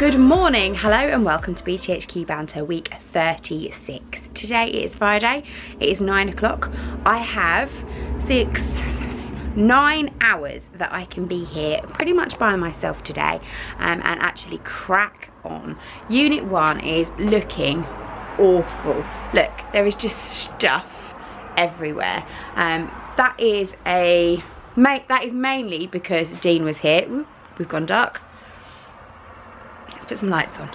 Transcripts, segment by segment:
Good morning, hello and welcome to BTHQ Banter week 36. Today is Friday, it is 9 o'clock. I have 9 hours that I can be here pretty much by myself today and actually crack on. Unit 1 is looking awful. Look, there is just stuff everywhere. That is mainly because Dean was here. Ooh, we've gone dark. Let's put some lights on.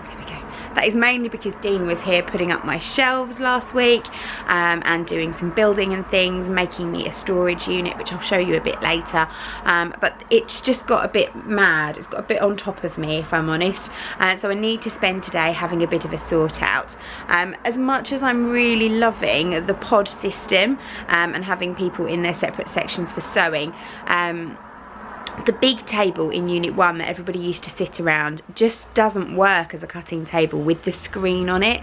There we go. That is mainly because Dean was here putting up my shelves last week and doing some building and things, making me a storage unit, which I'll show you a bit later. But it's just got a bit mad. It's got a bit on top of me, if I'm honest. So I need to spend today having a bit of a sort out. As much as I'm really loving the pod system and having people in their separate sections for sewing, the big table in Unit 1 that everybody used to sit around just doesn't work as a cutting table with the screen on it,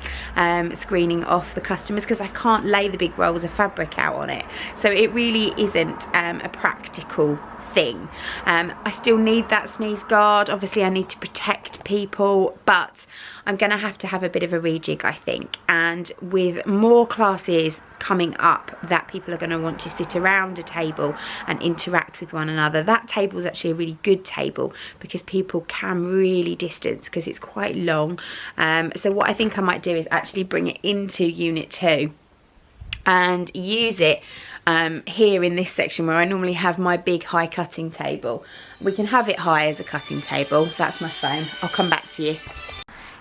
screening off the customers, because I can't lay the big rolls of fabric out on it. So it really isn't a practical thing. I still need that sneeze guard. Obviously I need to protect people, but I'm gonna have to have a bit of a rejig, I think. And with more classes coming up that people are going to want to sit around a table and interact with one another, that table is actually a really good table because people can really distance because it's quite long. So what I think I might do is actually bring it into Unit 2 and use it here in this section where I normally have my big high cutting table. We can have it high as a cutting table. That's my phone. I'll come back to you.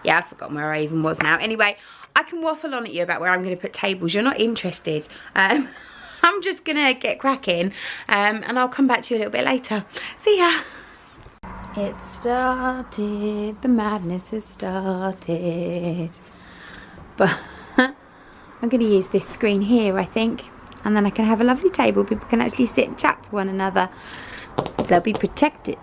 Yeah, I've forgotten where I even was now. Anyway, I can waffle on at you about where I'm going to put tables. You're not interested. I'm just going to get cracking and I'll come back to you a little bit later. See ya. It started, the madness has started. But I'm going to use this screen here, I think. And then I can have a lovely table. People can actually sit and chat to one another. They'll be protected.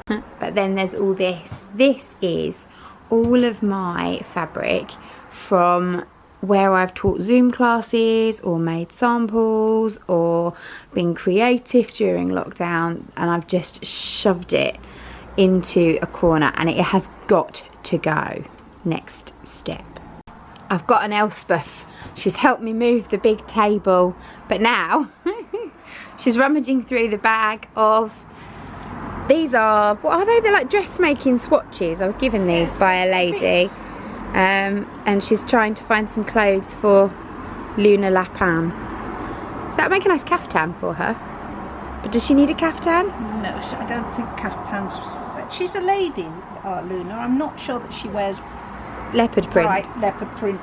But then there's all this. This is all of my fabric from where I've taught Zoom classes or made samples or been creative during lockdown, and I've just shoved it into a corner and it has got to go. Next step. I've got an Elspeth. She's helped me move the big table, but now she's rummaging through the bag of, these are, what are they? They're like dressmaking swatches. I was given these by a lady. And she's trying to find some clothes for Luna Lapin. So that would make a nice caftan for her. But does she need a caftan? No, I don't think caftans. She's a lady, Luna. I'm not sure that she wears leopard print. Bright leopard print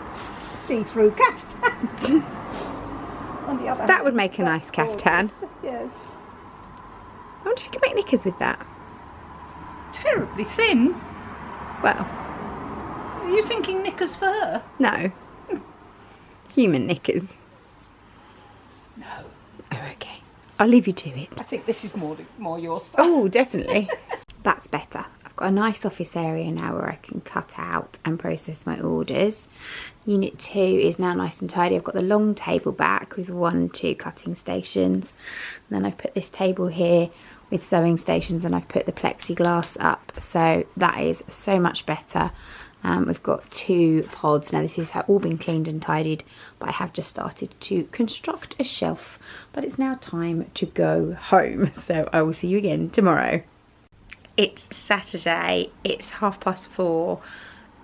see-through caftans. On the other that hand, would make a nice caftan. Yes. I wonder if you could make knickers with that. Terribly thin. Well, are you thinking knickers for her? no. Human knickers. No. Oh, okay. I'll leave you to it. I think this is more your style. Oh, definitely. That's better. I've got a nice office area now where I can cut out and process my orders. Unit 2 is now nice and tidy. I've got the long table back with 1 and 2 cutting stations. And then I've put this table here with sewing stations and I've put the plexiglass up. So that is so much better. We've got 2 pods. Now this has all been cleaned and tidied, but I have just started to construct a shelf. But it's now time to go home. So I will see you again tomorrow. It's Saturday, it's 4:30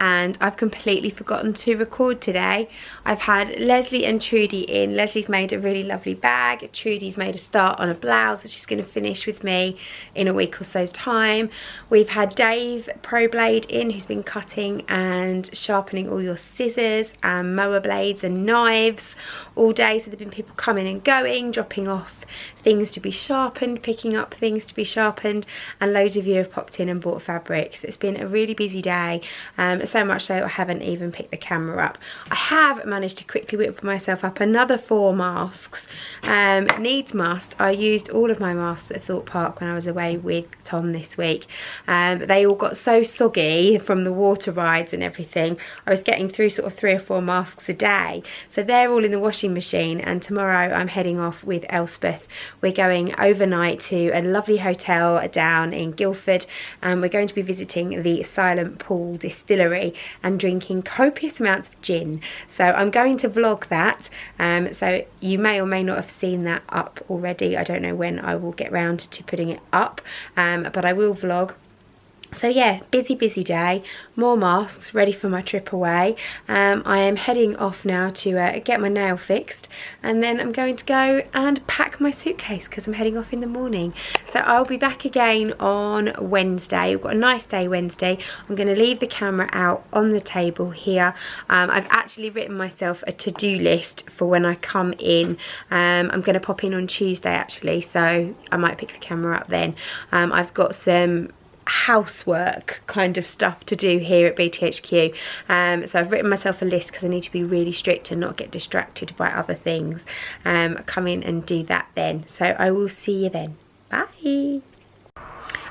and I've completely forgotten to record today. I've had Leslie and Trudy in. Leslie's made a really lovely bag. Trudy's made a start on a blouse that she's going to finish with me in a week or so's time. We've had Dave Pro Blade in, who's been cutting and sharpening all your scissors and mower blades and knives all day. So there've been people coming and going, dropping off things to be sharpened, picking up things to be sharpened, and loads of you have popped in and bought fabric. So it's been a really busy day. so much so I haven't even picked the camera up. I have managed to quickly whip myself up another 4 masks. Needs must. I used all of my masks at Thorpe Park when I was away with Tom this week. They all got so soggy from the water rides and everything. I was getting through sort of 3 or 4 masks a day. So they're all in the washing machine, and tomorrow I'm heading off with Elspeth. We're going overnight to a lovely hotel down in Guildford, and we're going to be visiting the Silent Pool Distillery and drinking copious amounts of gin. So I'm going to vlog that, so you may or may not have seen that up already. I don't know when I will get round to putting it up, but I will vlog. So yeah, busy day, more masks, ready for my trip away. I am heading off now to get my nail fixed, and then I'm going to go and pack my suitcase because I'm heading off in the morning. So I'll be back again on Wednesday. We've got a nice day Wednesday. I'm going to leave the camera out on the table here. I've actually written myself a to-do list for when I come in. I'm going to pop in on Tuesday actually, so I might pick the camera up then. I've got some housework kind of stuff to do here at BTHQ, so I've written myself a list because I need to be really strict and not get distracted by other things. Come in and do that then, so I will see you then. Bye.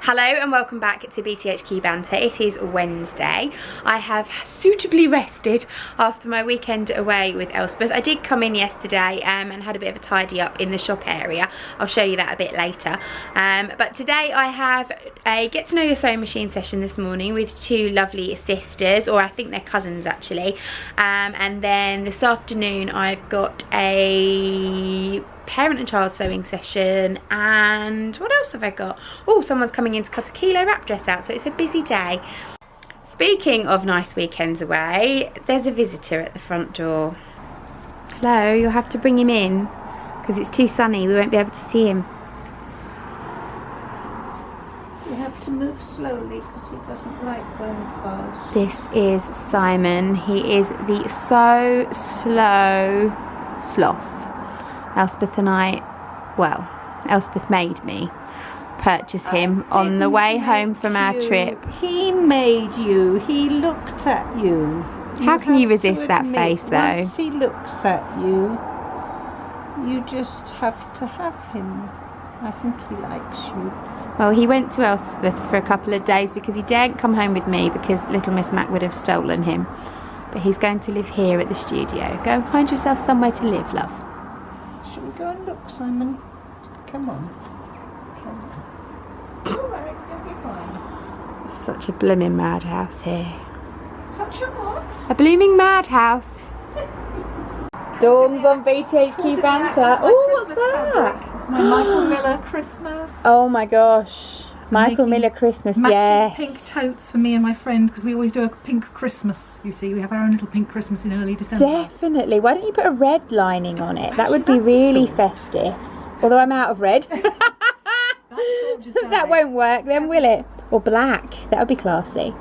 Hello and welcome back to BTHQ Banter. It is Wednesday. I have suitably rested after my weekend away with Elspeth. I did come in yesterday and had a bit of a tidy up in the shop area. I'll show you that a bit later. But today I have a get to know your sewing machine session this morning with 2 lovely sisters, or I think they're cousins actually. And then this afternoon I've got a parent and child sewing session, and what else have I got? Oh, someone's coming in to cut a kilo wrap dress out, so it's a busy day. Speaking of nice weekends away, there's a visitor at the front door. Hello, you'll have to bring him in because it's too sunny, we won't be able to see him. You have to move slowly because he doesn't like going fast. This is Simon. He is the so slow sloth. Elspeth and I, well, Elspeth made me purchase him on the way home from our trip. He made you. He looked at you. How can you resist that face though? Once he looks at you, you just have to have him. I think he likes you. Well, he went to Elspeth's for a couple of days because he daren't come home with me because little Miss Mac would have stolen him. But he's going to live here at the studio. Go and find yourself somewhere to live, love. Shall we go and look, Simon? Come on. Alright, you'll be fine. It's such a blooming madhouse here. Such a what? A blooming madhouse. Dawn's on BTHQ Banter. Oh, what's that? It's my Michael Miller Christmas. Oh my gosh. Michael Miller Christmas, yes. Pink totes for me and my friend, because we always do a pink Christmas, you see. We have our own little pink Christmas in early December. Definitely. Why don't you put a red lining on it? That would be really festive. Although I'm out of red. That won't work then, will it? Or black. That would be classy.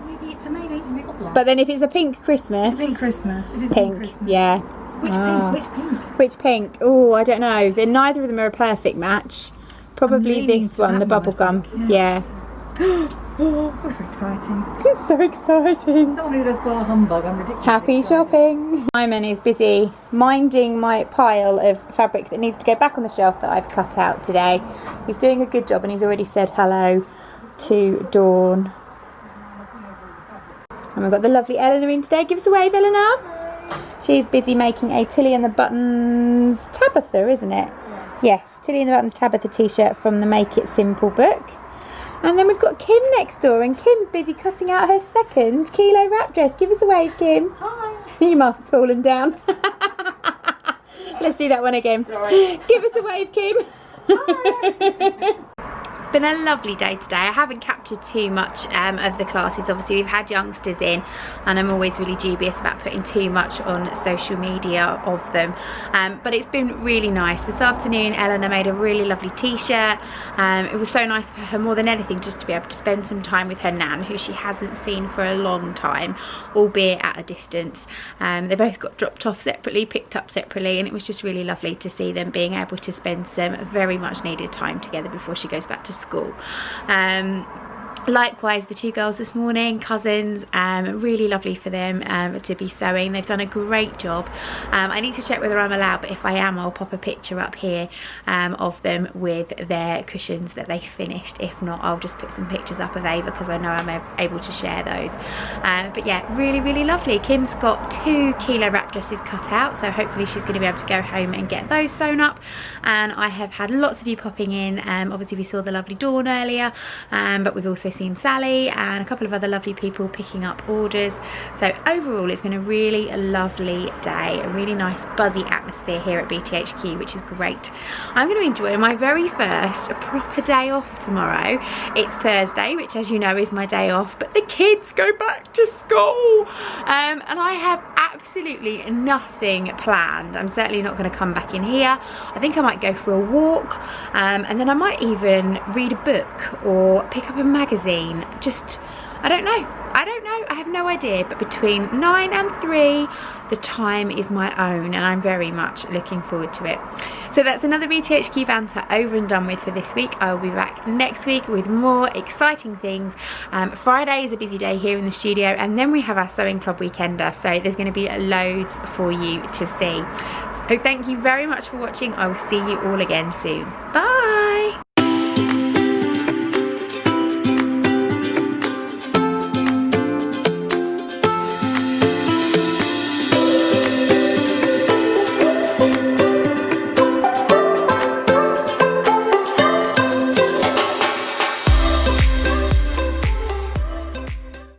Maybe it's a maybe. We've got black. But then if it's a pink Christmas. It's a pink Christmas. It is pink Christmas. Yeah. Which pink? Which pink? Which pink? Oh, I don't know. Then neither of them are a perfect match. Probably this one, the bubblegum. Yes. Yeah. Oh, that's very exciting. It's so exciting. Someone who does bar humbug, I'm ridiculous. Happy shopping. Simon is busy minding my pile of fabric that needs to go back on the shelf that I've cut out today. He's doing a good job and he's already said hello to Dawn. And we've got the lovely Eleanor in today. Give us a wave, Eleanor. She's busy making a Tilly and the Buttons Tabitha, isn't it? Yes, Tilly and the Buttons Tabitha t-shirt from the Make It Simple book. And then we've got Kim next door, and Kim's busy cutting out her 2nd kilo wrap dress. Give us a wave, Kim. Hi. Your mask's fallen down. Let's do that one again. Sorry. Give us a wave, Kim. Hi. It's been a lovely day today. I haven't captured too much of the classes. Obviously we've had youngsters in and I'm always really dubious about putting too much on social media of them, but it's been really nice. This afternoon Eleanor made a really lovely t-shirt. It was so nice for her more than anything just to be able to spend some time with her nan, who she hasn't seen for a long time, albeit at a distance. They both got dropped off separately, picked up separately, and it was just really lovely to see them being able to spend some very much needed time together before she goes back to school. Likewise, the two girls this morning, cousins, really lovely for them to be sewing. They've done a great job. I need to check whether I'm allowed, but if I am, I'll pop a picture up here of them with their cushions that they finished. If not, I'll just put some pictures up of Ava because I know I'm able to share those. But yeah, really, really lovely. Kim's got 2 kilo wrap dresses cut out, so hopefully she's going to be able to go home and get those sewn up. And I have had lots of you popping in. Obviously we saw the lovely Dawn earlier, but we've also seen Sally and a couple of other lovely people picking up orders. So overall it's been a really lovely day, a really nice buzzy atmosphere here at BTHQ, which is great. I'm going to enjoy my very first proper day off tomorrow. It's Thursday, which as you know is my day off, but the kids go back to school and I have absolutely nothing planned. I'm certainly not going to come back in here. I think I might go for a walk and then I might even read a book or pick up a magazine. Just, I don't know, I have no idea, but between 9 and 3 the time is my own and I'm very much looking forward to it. So that's another BTHQ Banter over and done with for this week. I will be back next week with more exciting things. Friday is a busy day here in the studio and then we have our sewing club weekender, so there's going to be loads for you to see. So thank you very much for watching. I will see you all again soon. Bye.